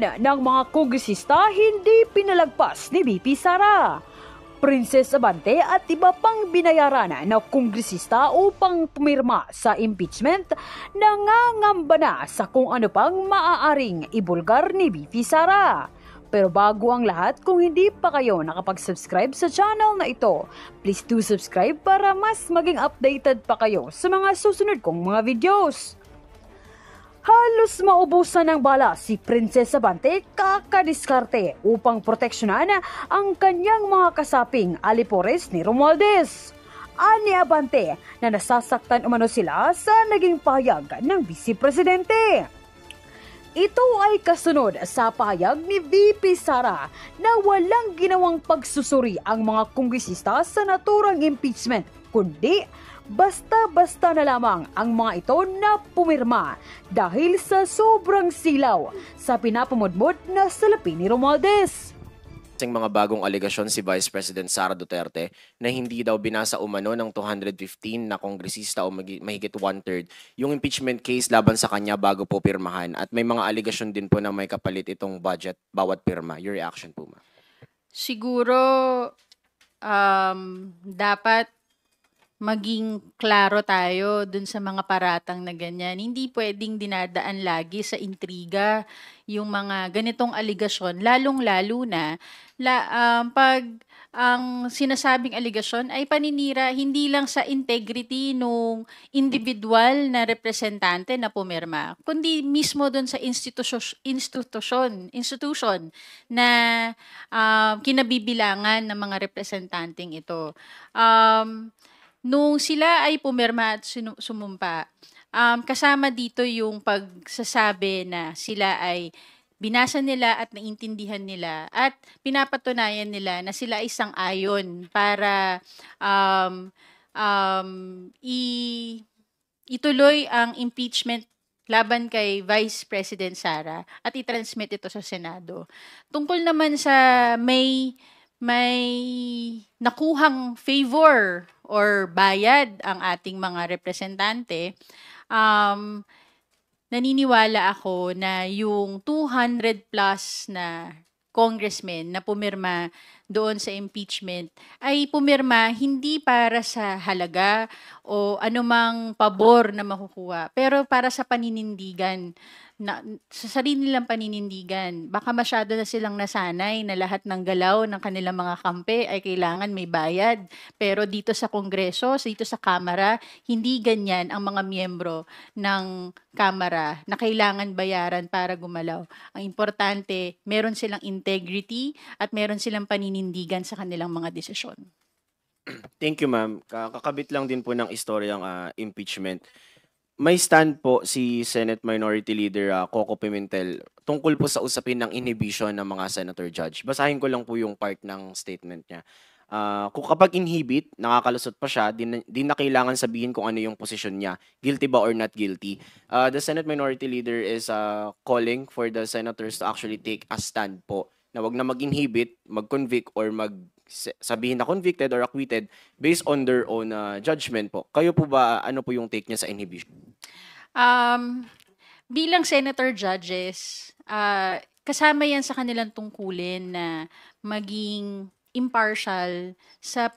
naman ng mga kongresista hindi pinalagpas ni VP Sara. Princess Abante at iba pang binayaran na kongresista upang pumirma sa impeachment, nangangamba na sa kung ano pang maaaring ibulgar ni VP Sara. Pero bago ang lahat, kung hindi pa kayo nakapag-subscribe sa channel na ito, please do subscribe para mas maging updated pa kayo sa mga susunod kong mga videos. Halos maubusan ng bala si Princess Abante kakadiskarte upang proteksyonan ang kanyang mga kasaping alipores ni Romualdez. Ani Abante na nasasaktan umano sila sa naging pahayag ng Vice Presidente. Ito ay kasunod sa pahayag ni VP Sara na walang ginawang pagsusuri ang mga kongresista sa naturang impeachment, kundi basta-basta na lamang ang mga ito na pumirma dahil sa sobrang silaw sa pinapamudmod na salapi ni Romualdez. Mga bagong alegasyon si Vice President Sara Duterte na hindi daw binasa umano ng 215 na kongresista o mahigit 1/3 yung impeachment case laban sa kanya bago po pirmahan, at may mga alegasyon din po na may kapalit itong budget bawat pirma. Your reaction po, ma'am? Siguro dapat maging klaro tayo dun sa mga paratang na ganyan. Hindi pwedeng dinadaan lagi sa intriga yung mga ganitong aligasyon, lalong-lalo na pag ang sinasabing aligasyon ay paninira hindi lang sa integrity nung individual na representante na pumirma, kundi mismo dun sa institution na kinabibilangan ng mga representanteng ito. Nung sila ay pumirma at sumumpa, kasama dito yung pagsasabi na sila ay binasa nila at naintindihan nila at pinapatunayan nila na sila ay sang-ayon para ituloy ang impeachment laban kay Vice President Sara at i-transmit ito sa Senado. Tungkol naman sa may nakuhang favor or bayad ang ating mga representante, naniniwala ako na yung 200 plus na congressmen na pumirma doon sa impeachment ay pumirma hindi para sa halaga o anumang pabor na makukuha, pero para sa paninindigan, sa sarili nilang paninindigan. Baka masyado na silang nasanay na lahat ng galaw ng kanilang mga kampe ay kailangan may bayad. Pero dito sa Kongreso, dito sa Kamara, hindi ganyan ang mga miyembro ng Kamara na kailangan bayaran para gumalaw. Ang importante, meron silang integrity at meron silang paninindigan sa kanilang mga desisyon. Thank you, ma'am. Kakabit lang din po ng istoryang impeachment. May stand po si Senate Minority Leader Coco Pimentel tungkol po sa usapin ng inhibition ng mga senator judge. Basahin ko lang po yung part ng statement niya. Kung kapag inhibit, nakakalusot pa siya, di na kailangan sabihin kung ano yung posisyon niya. Guilty ba or not guilty? The Senate Minority Leader is calling for the senators to actually take a stand po na wag na mag-inhibit, mag-convict or sabihin na convicted or acquitted based on their own judgment po. Kayo po ba, ano po yung take niya sa inhibition? Bilang senator judges, kasama yan sa kanilang tungkulin na maging impartial sa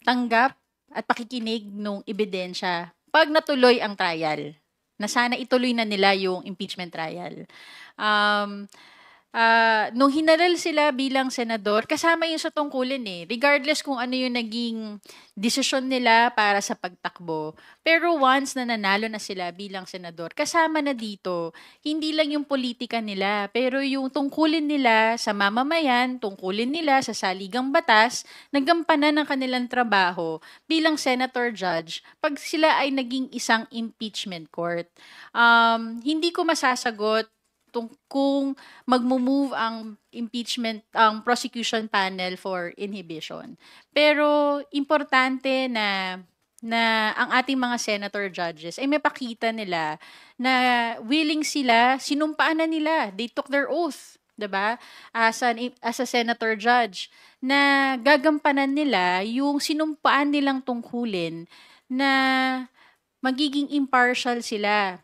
tanggap at pakikinig ng ebidensya pag natuloy ang trial, na sana ituloy na nila yung impeachment trial. Nung hinaral sila bilang senador, kasama yun sa tungkulin regardless kung ano yung naging desisyon nila para sa pagtakbo. Pero once na nanalo na sila bilang senador, kasama na dito, hindi lang yung politika nila, pero yung tungkulin nila sa mamamayan, tungkulin nila sa saligang batas, nagampanan ng kanilang trabaho bilang senator judge pag sila ay naging isang impeachment court. Hindi ko masasagot kung magmo-move ang impeachment, ang prosecution panel for inhibition. Pero importante na ang ating mga senator judges ay mapakita nila na willing sila, sinumpaan na nila, they took their oath, 'di ba? As a senator judge, na gagampanan nila yung sinumpaan nilang tungkulin na magiging impartial sila.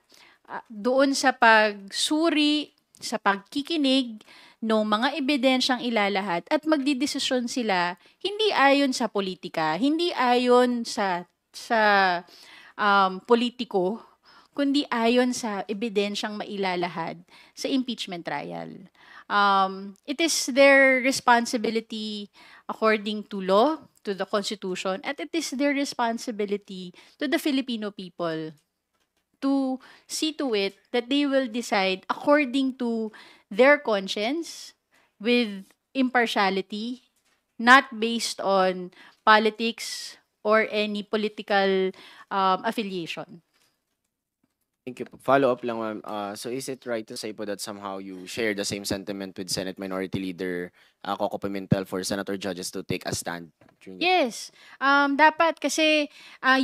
doon sa pagsuri, sa pagkikinig ng mga ebidensyang ilalahad at magdidesisyon sila hindi ayon sa politika, hindi ayon sa politiko, kundi ayon sa ebidensyang mailalahad sa impeachment trial. It is their responsibility according to law, to the Constitution, at it is their responsibility to the Filipino people to see to it that they will decide according to their conscience with impartiality, not based on politics or any political affiliation. Thank you. Follow up lang, ma'am. So is it right to say po that somehow you share the same sentiment with Senate Minority Leader Coco Pimentel for senator judges to take a stand? Yes. Dapat kasi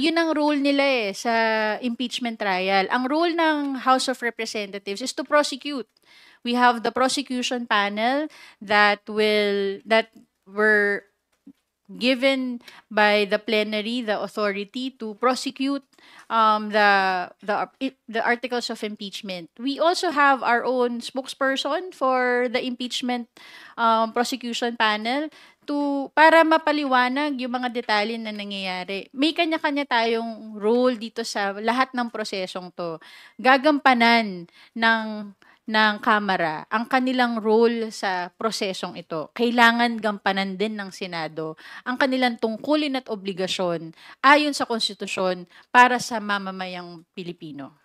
yun ang role nila sa impeachment trial. Ang role ng House of Representatives is to prosecute. We have the prosecution panel that were given by the plenary the authority to prosecute the articles of impeachment. We also have our own spokesperson for the impeachment prosecution panel para mapaliwanag yung mga detalye na nangyayari. May kanya-kanya tayong role dito sa lahat ng prosesong to. Gagampanan ng Kamara ang kanilang role sa prosesong ito. Kailangan gampanan din ng Senado ang kanilang tungkulin at obligasyon ayon sa konstitusyon para sa mamamayang Pilipino.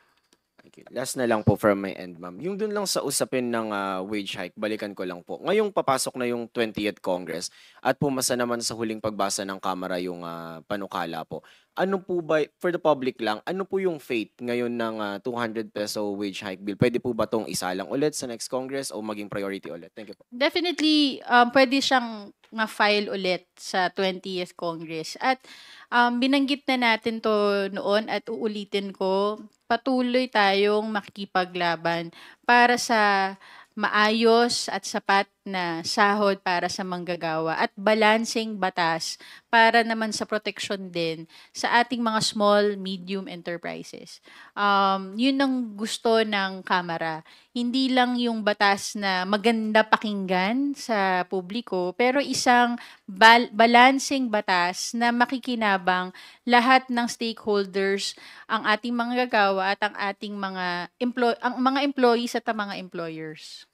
Okay. Last na lang po from my end, ma'am. Yung dun lang sa usapin ng wage hike, balikan ko lang po. Ngayong papasok na yung 20th Congress at pumasa naman sa huling pagbasa ng Kamara yung panukala po. Ano po ba, for the public lang, ano po yung fate ngayon ng 200 peso wage hike bill? Pwede po ba tong isalang ulit sa next Congress o maging priority ulit? Thank you po. Definitely, pwede siyang ma-file ulit sa 20th Congress. At binanggit na natin to noon at uulitin ko, patuloy tayong makikipaglaban para sa maayos at sapat na sahod para sa manggagawa at balancing batas para naman sa proteksyon din sa ating mga small, medium enterprises. Yun ang gusto ng Kamara. Hindi lang yung batas na maganda pakinggan sa publiko, pero isang balancing batas na makikinabang lahat ng stakeholders, ang ating mga gagawa at ang ating mga employees at ang mga employers.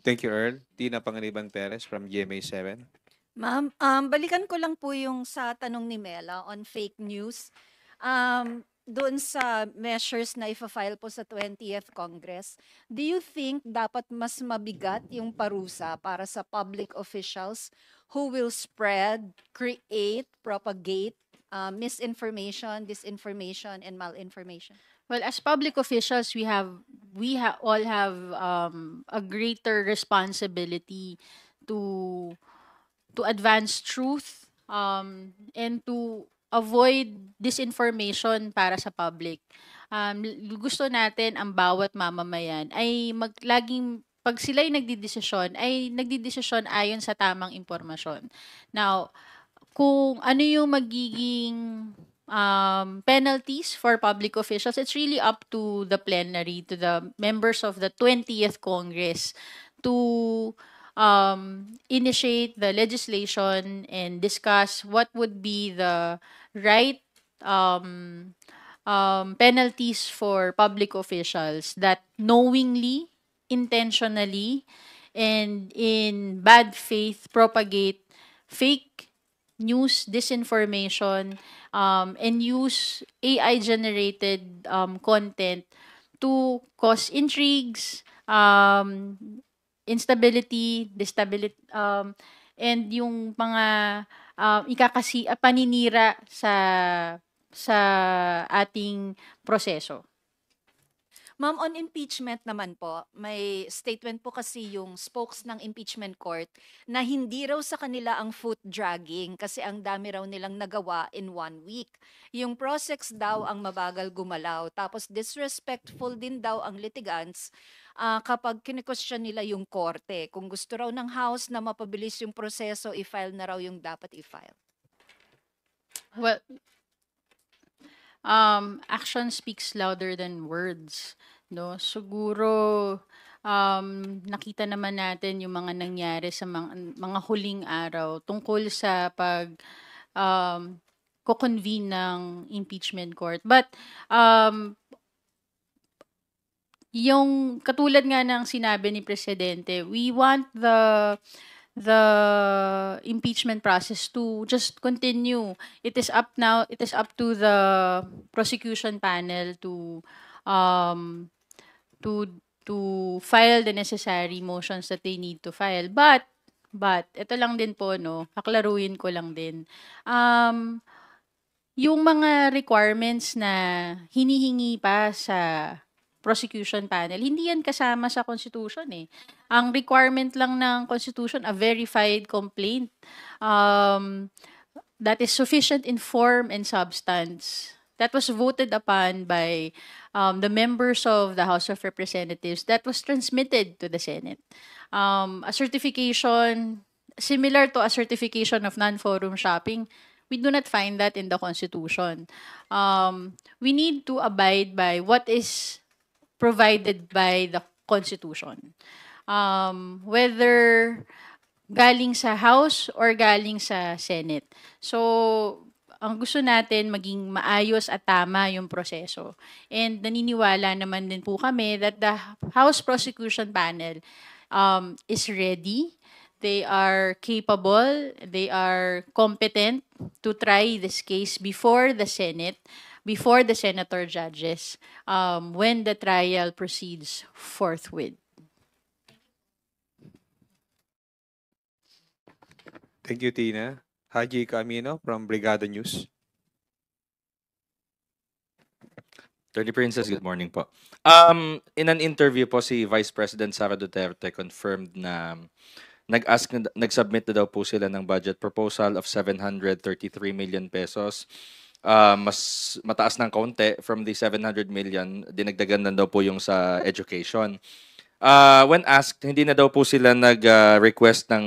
Thank you, Earl. Tina Panganiban Perez from GMA7. Ma'am, balikan ko lang po yung sa tanong ni Mela on fake news. Doon sa measures na ifa-file po sa 20th Congress, do you think dapat mas mabigat yung parusa para sa public officials who will spread, create, propagate misinformation, disinformation, and malinformation? Well, as public officials, we all have a greater responsibility to advance truth and to avoid disinformation para sa public. Gusto natin ang bawat mamamayan ay laging pag sila ay nagdidesisyon ayon sa tamang impormasyon. Now, kung ano yung magiging penalties for public officials, it's really up to the plenary, to the members of the 20th Congress to initiate the legislation and discuss what would be the right penalties for public officials that knowingly, intentionally, and in bad faith propagate fake news, disinformation, and use AI-generated content to cause intrigues, instability, destability, and yung mga paninira sa ating proseso. Ma'am, on impeachment naman po, may statement po kasi yung spokes ng impeachment court na hindi raw sa kanila ang foot dragging kasi ang dami raw nilang nagawa in 1 week. Yung process daw ang mabagal gumalaw. Tapos disrespectful din daw ang litigants kapag kine-question nila yung korte. Kung gusto raw ng House na mapabilis yung proseso, i-file na raw yung dapat i-file. Well, action speaks louder than words, no? Siguro nakita naman natin yung mga nangyari sa mga huling araw tungkol sa ko-convene ng impeachment court. But yung katulad nga ng sinabi ni Presidente, we want the impeachment process to just continue. It is up to the prosecution panel um to file the necessary motions that they need to file. But ito lang din po, no, paklaruin ko lang din. Yung mga requirements na hinihingi pa sa prosecution panel, hindi yan kasama sa Constitution eh. Ang requirement lang ng Constitution, a verified complaint that is sufficient in form and substance. That was voted upon by the members of the House of Representatives. That was transmitted to the Senate. A certification, similar to a certification of non-forum shopping, we do not find that in the Constitution. We need to abide by what is provided by the Constitution. Whether galing sa House or galing sa Senate. So, ang gusto natin maging maayos at tama yung proseso. And naniniwala naman din po kami that the House Prosecution Panel is ready. They are capable, they are competent to try this case before the Senate, before the senator judges, when the trial proceeds forthwith. Thank you, Tina. Haji Camino from Brigada News. Attorney Princess, good morning po. In an interview po, si Vice President Sara Duterte confirmed na nag-submit na daw po sila ng budget proposal of 733 million pesos. Mas mataas ng kaunti from the 700 million, dinagdagan na daw po yung sa education. When asked, hindi na daw po sila nag-request ng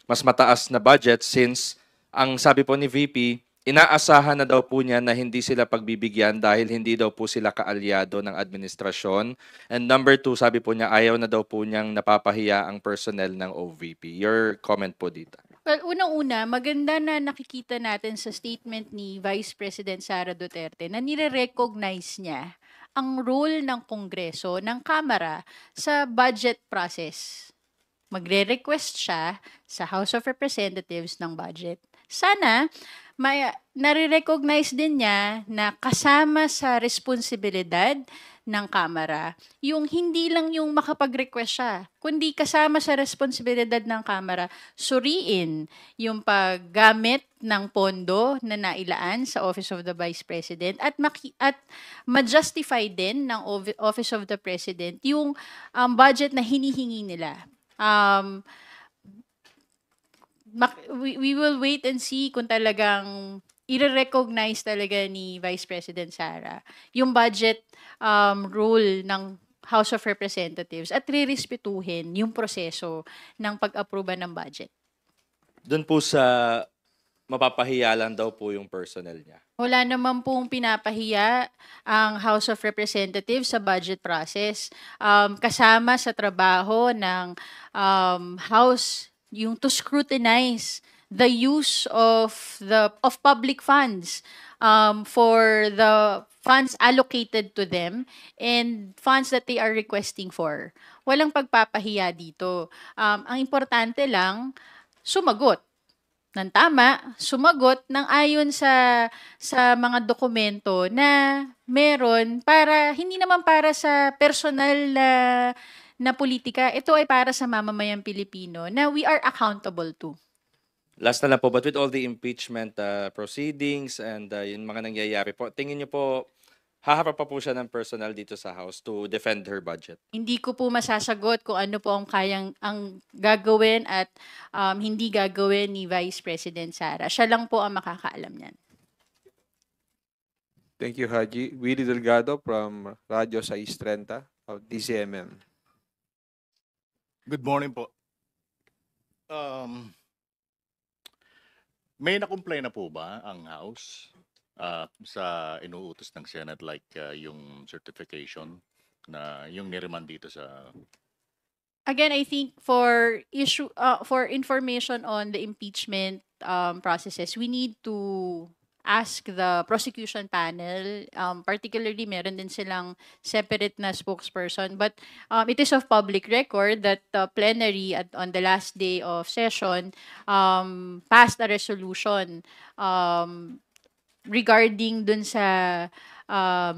mas mataas na budget since ang sabi po ni VP, inaasahan na daw po niya na hindi sila pagbibigyan dahil hindi daw po sila kaalyado ng administrasyon. And number 2, sabi po niya, ayaw na daw po niyang napapahiya ang personnel ng OVP. Your comment po dito. Well, unang-una, maganda na nakikita natin sa statement ni Vice President Sara Duterte na nire-recognize niya ang role ng Kongreso, ng Kamara sa budget process. Magre-request siya sa House of Representatives ng budget. Sana nare-recognize din niya na kasama sa responsibilidad ng Kamara, yung hindi lang yung makapag-request siya, kundi kasama sa responsibilidad ng Kamara, suriin yung paggamit ng pondo na nailaan sa Office of the Vice President at ma-justify din ng Office of the President yung budget na hinihingi nila. We will wait and see kung talagang i-recognize talaga ni Vice President Sara yung budget rule ng House of Representatives at rirespetuhin yung proseso ng pag-aproba ng budget. Doon po sa mapapahiya lang daw po yung personnel niya. Wala naman pong pinapahiya ang House of Representatives sa budget process. Kasama sa trabaho ng House yung to scrutinize the use of public funds for the funds allocated to them and funds that they are requesting for. Walang pagpapahiya dito. Ang importante lang, sumagot ng tama, sumagot ng ayon sa mga dokumento na meron para, hindi naman para sa personal na politika, ito ay para sa mamamayang Pilipino na we are accountable to. Last na lang po, but with all the impeachment proceedings and yung mga nangyayari po, tingin niyo po, haharap pa po siya ng personal dito sa House to defend her budget? Hindi ko po masasagot kung ano po ang gagawin at hindi gagawin ni Vice President Sara. Siya lang po ang makakaalam niyan. Thank you, Haji. Willie Delgado from Radyo 630 of DCMM. Good morning po. May na-complain na po ba ang House sa inuutos ng Senate like yung certification na yung niriman dito sa Again, I think for information on the impeachment processes, we need to ask the prosecution panel. Particularly, meron din silang separate na spokesperson. But it is of public record that the plenary on the last day of session passed a resolution regarding dun sa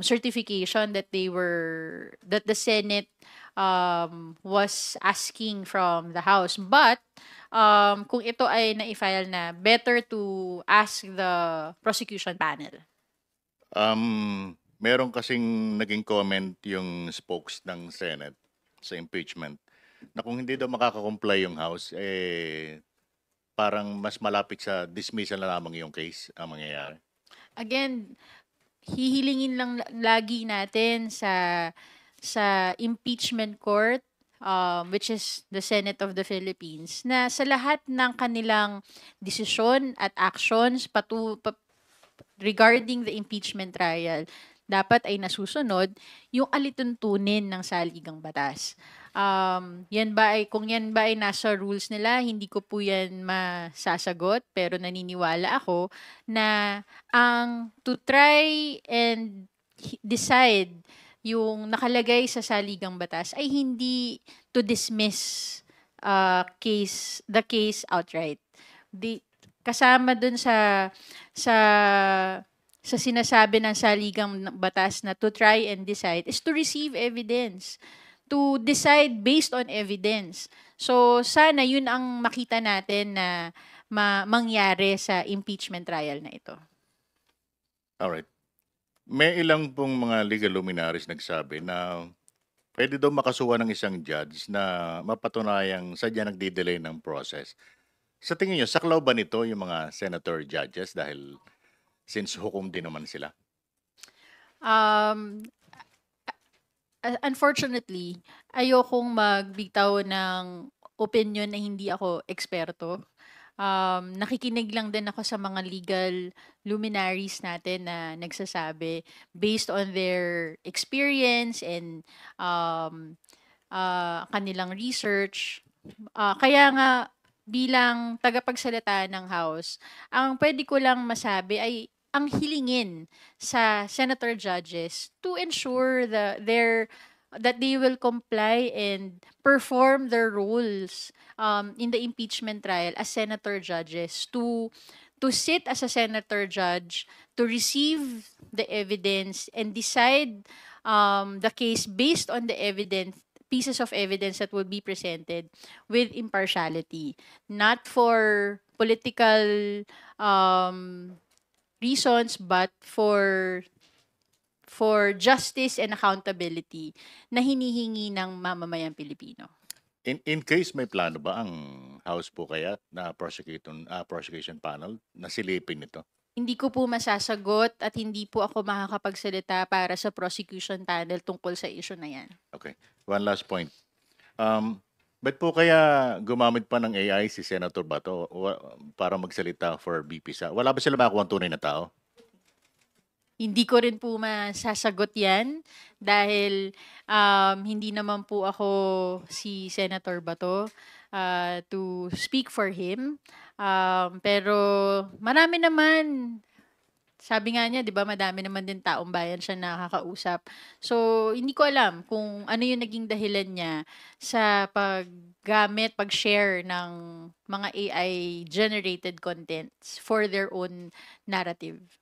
certification that the Senate was asking from the House. But kung ito ay na-file na, better to ask the prosecution panel. meron kasing naging comment yung spokes ng Senate sa impeachment na kung hindi daw makakakomply yung House, parang mas malapit sa dismissal na lamang yung case ang mangyayari. Again, hihilingin lang lagi natin sa impeachment court, which is the Senate of the Philippines, na sa lahat ng kanilang desisyon at actions regarding the impeachment trial, dapat ay nasusunod yung alituntunin ng saligang batas. Kung yan ba ay nasa rules nila, hindi ko po yan masasagot, pero naniniwala ako na ang to try and decide yung nakalagay sa saligang batas ay hindi to dismiss the case outright. Kasama dun sa sinasabi ng saligang batas na to try and decide is to receive evidence, to decide based on evidence. So sana yun ang makita natin na mangyari sa impeachment trial na ito. Alright. May ilang pong mga legal luminaries nagsabi na pwede daw makasuha ng isang judge na mapatunayang sadya nagdi-delay ng process. Sa tingin nyo, saklaw ba nito yung mga senator judges dahil since hukom din naman sila? Unfortunately, ayokong magbitaw ng opinion na hindi ako eksperto. Nakikinig lang din ako sa mga legal luminaries natin na nagsasabi based on their experience and kanilang research. Kaya nga, bilang tagapagsalita ng House, ang pwede ko lang masabi ay ang hilingin sa senator judges to ensure that they will comply and perform their roles in the impeachment trial as senator judges, to sit as a senator judge, to receive the evidence and decide the case based on the pieces of evidence that will be presented with impartiality, not for political reasons, but for justice and accountability na hinihingi ng mamamayang Pilipino. In case may plano ba ang House po kaya na prosecution panel na silipin ito? Hindi ko po masasagot at hindi po ako makakapagsalita para sa prosecution panel tungkol sa issue na yan. Okay. One last point. Ba't po kaya gumamit pa ng AI si Senator Bato para magsalita for BP Sara? Wala ba sila makakuha ang tunay na tao? Hindi ko rin po masasagot yan dahil hindi naman po ako si Senator Bato to speak for him. Pero marami naman, sabi nga niya, di ba, madami naman din taong bayan siya nakakausap. So, hindi ko alam kung ano yung naging dahilan niya sa pag-share ng mga AI-generated contents for their own narrative.